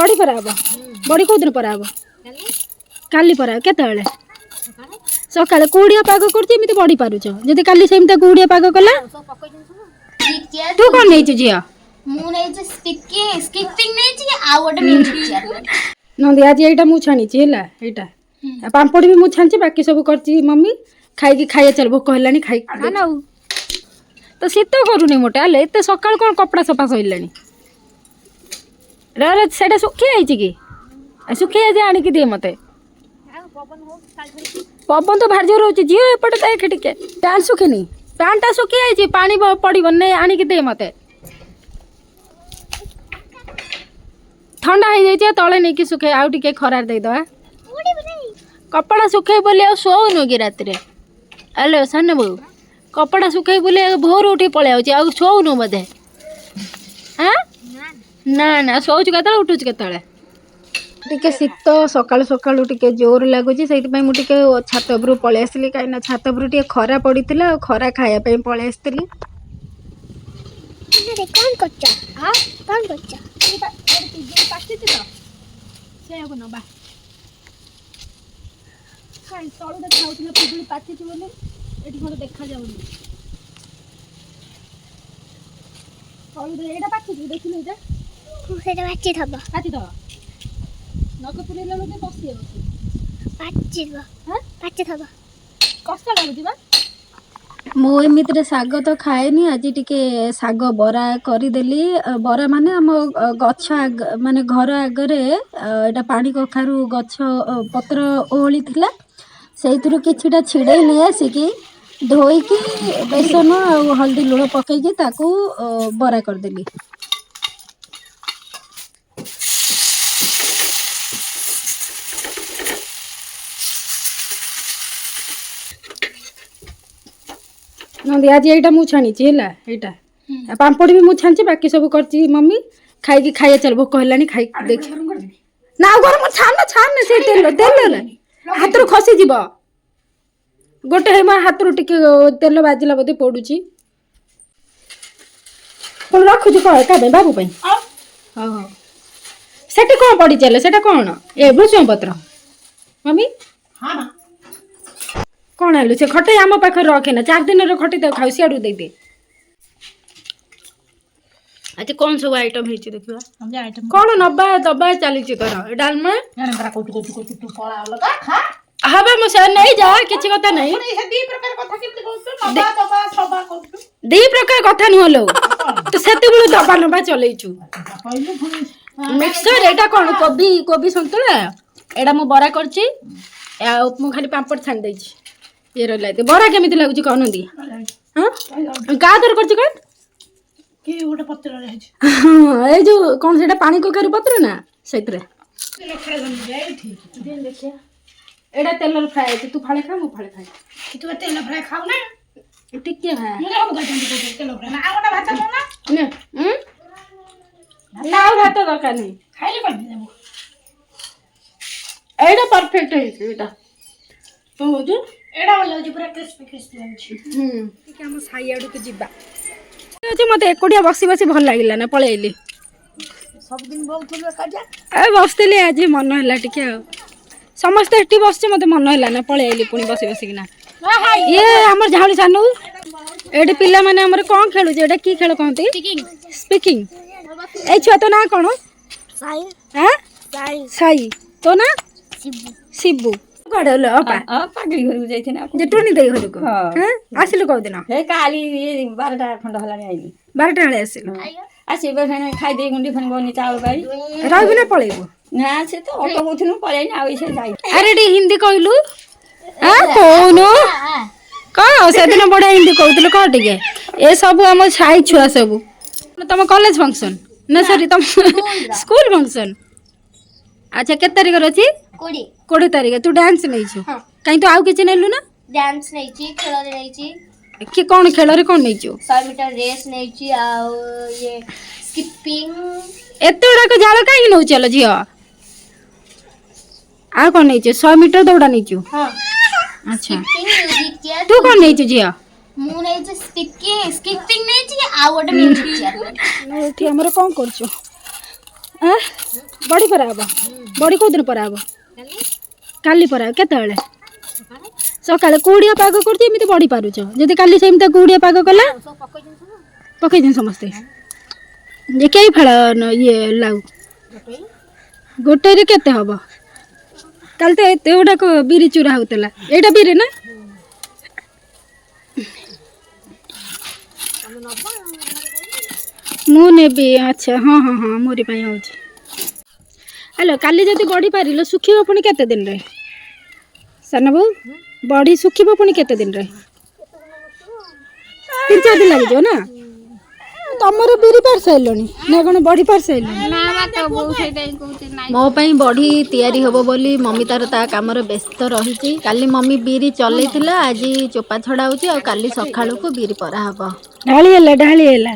बड़ी पर आबो बड़ी को दिन पर आबो काली पर आबो केते बेले सकाळे कुडिया पाग करती एमिति बड़ी पारुछ जदि काली सेमता कुडिया पाग कला तू कोन नै जिया मु नै जे स्किपिंग नै जे आ गोटे म्यूजिक चेयर नंदी आज एटा मु छानी छी हला एटा पांपड़ भी मु छानची बाकी सब करची मम्मी खाई की खाया चल भोक हलानी खाई ना तो शीत करूनी मोटे आले एते सकाळ कोन कपड़ा सफा सइलानी रे सेटा सुखी आइची कि सुखी आज आनी कि दे मते पवन तो भार जोर होची जियो एपटे देख टिके पैंट सुखिनी पैंटा सुखी आइची पानी पड़िबो नै आनी कि दे मते ठंडा हो जाए तले नहीं कि सुखे आउ टिके खरार दे दवा कपड़ा सुखे बोले शोनु कि रात हेलो सान बो कपड़ा सुखे बोले भोर उठी पड़े आउ शोनु बोधे हाँ ना ना शोचु केत उठुच केत टिके शीत सकाल सकाल टिके जोर लगुच से मुझे छात उपरू पलि आसली कहीं छात उपरू टे खरा पड़ी खरा खायापी पलि आसती कौन करछ हां कौन करछ नबा तलू देखा पिजुली पाची बोली ये खोटे देखा जाऊनी तलू एटा पाची देखी पाची थब पाची थब नक पुरेला लोके बसी पाची हां पाची थब कष्ट लागुची बा मो एमितिरे साग तो खाएनी आज टिके साग बरा करदेली बरा माने आम गछ माने घर आगरे एटा पानी कखारू गछ पत्र ओहली थिला सेइथिरु किछिटा छिड़े नै आसिकी धोईकी बेसन और हल्दी लुण पकेकी ताकू बरा करदेली नंदी आज एटा मु छानी छी हला एटा पांपड़ भी मु छानची बाकी सब करची मम्मी खाई की खाया चल भोक हलानी खाई देख ना गरम छान से तेल हाथ रो खसी जीव गोटे हे मा हाथ रो टिके तेल बाजिला बदे पडुची कोन रखु छु कह का बाबू पई हां हां सेटे कोन पड़ी चले सेटा कोन ए भुसम पत्र मम्मी हां ना कौन आलू से खटे आम पाखे रखे ना 4 दिन खटे तो खाऊ सियाड़ू दे दे अच्छा कौन सब आइटम हेची देखिबा हम जे आइटम कौन नबा दबा चली छी तोर डालमा हमरा कोठी तू पळा अलगा खा हबे म से नहीं जा किछि कथा नहीं हे दी प्रकार कथा किति कहू नबा दबा सबा कहू दी प्रकार कथा न होलो तो सेते बिलु दबा नबा चलै छु मिक्सचर एटा कोन कोबी संतुला एडा म बरा करची आ मु खाली पापड़ छान दै छी ये रहला बरा केमिति लागुची कहन दी हां का दर करची कोन के गोटे पत्र रहे हां ए जो कोन सेटा पानी कखारू पत्र ना सेतरे लखड़ा जम जाए ठीक देन देखिया एडा तेल फ्राई तू फाळे खा मु फाळे खाए तू तेल फ्राई खाऊ ना ठीक के है मुझे हम गजन तेल फ्राई ना आगोटा भात ना ना भात दरकार नहीं खाइले कर देबो एडा परफेक्ट है एटा तो हो जो एडा वाला जो पूरा क्रिस्पी लागी ठीक हम साई आडू के जिबा जे मते एकोडिया बसी बसी भल लागिला ना पळेइली सब दिन बोलथुल काजा ए बसतेली आज मन हला टिके समस्त एटी बसचे मते मन हला ना पळेइली पुनी बसी बसी किना ये हमर झाउली सानू एडी पिल्ला माने हमर कोन खेलु जे एटा की खेल कहंती स्पीकिंग ए छुआ तो ना कोन साई हां साई तो ना शिबू शिबू गडल अपा पागली घर जाइथिना जे टोनी देई घर को हां आसिलु को दिन हे काली 12टा खंड हलानी आइली 12टा हले आसिलु आसी बफेन खाइ दे गुंडी फन गनी चावल बाई रहबि ना पळेबो ना से तो ऑटो बुथनु पळेनी आ इसे जाई अरे डी हिंदी कहलु हां कोनो का से दिन बडा हिंदी कहतल का टिके ए सब हम छाई छुआ सब तम कॉलेज फंक्शन ना सॉरी तम स्कूल फंक्शन अच्छा के तारीख रची 20 तारीख तू डांस नहीं छु कहीं तो आउ किछ नेलु ना डांस नहीं छी खेल नहीं छी कि कौन खेल रे कौन नहीं छु 100 मीटर रेस नहीं छी आ ये स्किपिंग एतोडा को जाल काई नौ चलो जियो आ कौन नहीं छु 100 मीटर दौड़ा नहीं छु हां अच्छा म्यूजिक चेयर तू कौन नहीं छु जियो मु नहीं जे स्किपिंग नहीं छी आ गोटे म्यूजिक चेयर एठी हमर कोन करछु ବଡ଼ି ପରା ହବ ବଡ଼ି କେଉଁଦିନ ପରା ହବ କାଲି ପରା କେତେବେଳେ ସକାଳେ କୁହୁଡ଼ିଆ ପାଗ କରୁଛି ଏମିତି ବଡ଼ି ପାରୁଛ ଯଦି କାଲି ସେମିତି କୁହୁଡ଼ିଆ ପାଗ କଲା ପକେଇଛନ୍ତି ସମସ୍ତେ ଯେ କେଇ ଫାଳ ଇଏ ଲାଉ ଗୋଟେରେ କେତେ ହବ କାଲି ତ ଏତେ ଗୁଡ଼ାକ ବିରି ଚୁରା ହଉଥିଲା ଏଇଟା ବିରି ନା ମୁଁ ନେବି ଆଚ୍ଛା ହଁ ହଁ ହଁ ମୋରି ପାଇଁ ହେଉଛି ହ୍ୟାଲୋ କାଲି ଯଦି ବଡ଼ି ପାରିଲ ଶୁଖିବ ପୁଣି କେତେ ଦିନରେ ସାନ ବୋଉ ବଡ଼ି ଶୁଖିବ ପୁଣି କେତେ ଦିନରେ 3-4 ଦିନ ଲାଗିଯିବ ନା ତମର ବିରି ପାରି ସାରିଲଣି ନା କ'ଣ ବଡ଼ି ପାରି ସାରିଲଣି ମୋ ପାଇଁ ବଡ଼ି ତିଆରି ହେବ ବୋଲି ମମି ତାର ତା କାମରେ ବ୍ୟସ୍ତ ରହିଛି କାଲି ମମି ବିରି ଚଲେଇଥିଲା ଆଜି ଚୋପା ଛଡ଼ା ହେଉଛି ଆଉ କାଲି ସକାଳକୁ ବିରି ପରା ହେବ ଢାଳି ହେଲା